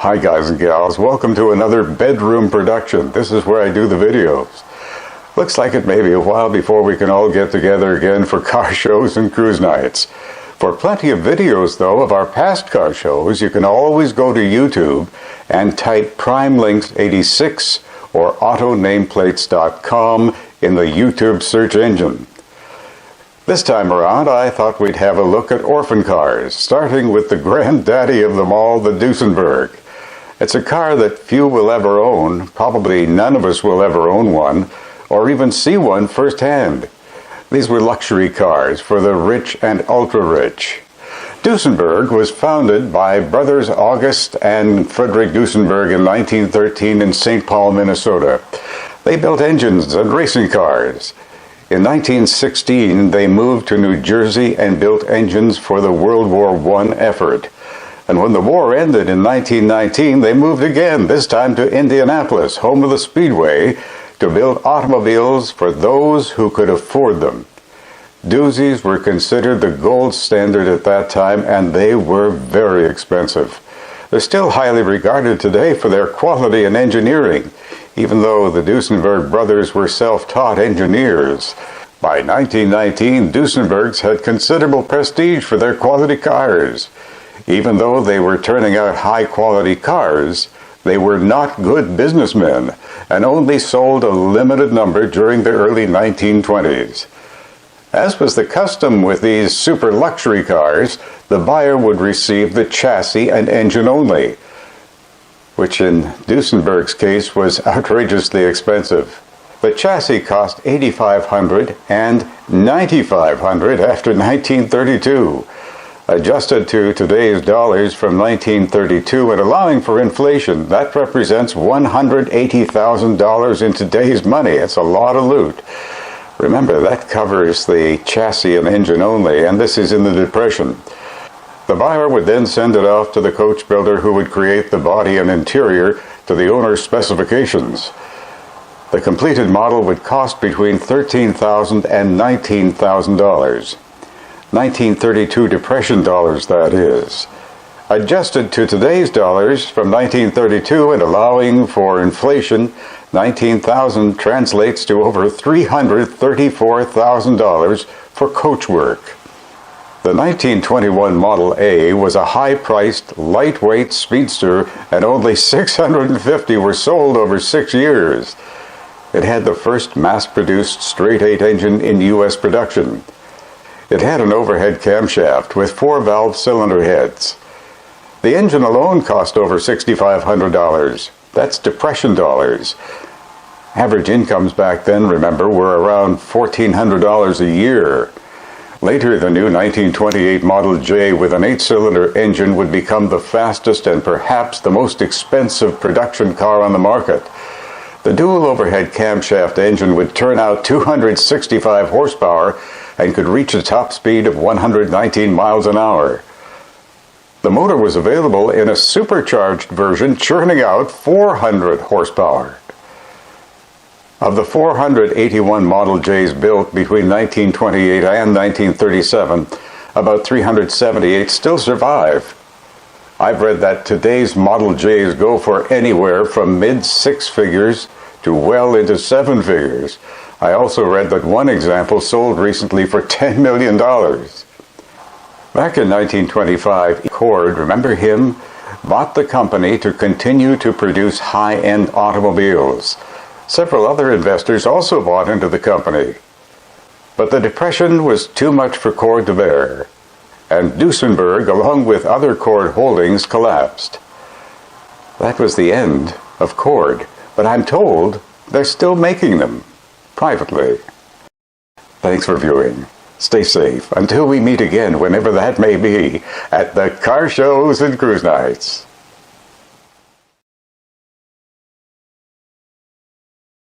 Hi guys and gals, welcome to another bedroom production. This is where I do the videos. Looks like it may be a while before we can all get together again for car shows and cruise nights. For plenty of videos though of our past car shows, you can always go to YouTube and type PrimeLinks86 or AutoNameplates.com in the YouTube search engine. This time around, I thought we'd have a look at orphan cars, starting with the granddaddy of them all, the Duesenberg. It's a car that few will ever own, probably none of us will ever own one, or even see one firsthand. These were luxury cars for the rich and ultra-rich. Duesenberg was founded by brothers August and Frederick Duesenberg in 1913 in St. Paul, Minnesota. They built engines and racing cars. In 1916, they moved to New Jersey and built engines for the World War I effort. And when the war ended in 1919, they moved again, this time to Indianapolis, home of the Speedway, to build automobiles for those who could afford them. Doozies were considered the gold standard at that time, and they were very expensive. They're still highly regarded today for their quality and engineering, even though the Duesenberg brothers were self-taught engineers. By 1919, Duesenbergs had considerable prestige for their quality cars. Even though they were turning out high-quality cars, they were not good businessmen and only sold a limited number during the early 1920s. As was the custom with these super luxury cars, the buyer would receive the chassis and engine only, which in Duesenberg's case was outrageously expensive. The chassis cost $8,500 and $9,500 after 1932. Adjusted to today's dollars from 1932 and allowing for inflation, that represents $180,000 in today's money. It's a lot of loot. Remember, that covers the chassis and engine only, and this is in the Depression. The buyer would then send it off to the coach builder, who would create the body and interior to the owner's specifications. The completed model would cost between $13,000 and $19,000. 1932 Depression dollars, that is. Adjusted to today's dollars from 1932 and allowing for inflation, $19,000 translates to over $334,000 for coach work. The 1921 Model A was a high-priced, lightweight speedster, and only 650 were sold over 6 years. It had the first mass-produced straight-eight engine in U.S. production. It had an overhead camshaft with 4-valve cylinder heads. The engine alone cost over $6,500. That's Depression dollars. Average incomes back then, remember, were around $1,400 a year. Later, the new 1928 Model J with an 8-cylinder engine would become the fastest and perhaps the most expensive production car on the market. The dual overhead camshaft engine would turn out 265 horsepower and could reach a top speed of 119 miles an hour. The motor was available in a supercharged version, churning out 400 horsepower. Of the 481 Model Js built between 1928 and 1937, about 378 still survive. I've read that today's Model Js go for anywhere from mid-6 figures to well into 7 figures. I also read that one example sold recently for $10 million. Back in 1925, Cord, remember him, bought the company to continue to produce high-end automobiles. Several other investors also bought into the company. But the Depression was too much for Cord to bear, and Duesenberg, along with other Cord holdings, collapsed. That was the end of Cord, but I'm told they're still making them, privately. Thanks for viewing. Stay safe until we meet again, whenever that may be, at the car shows and cruise nights.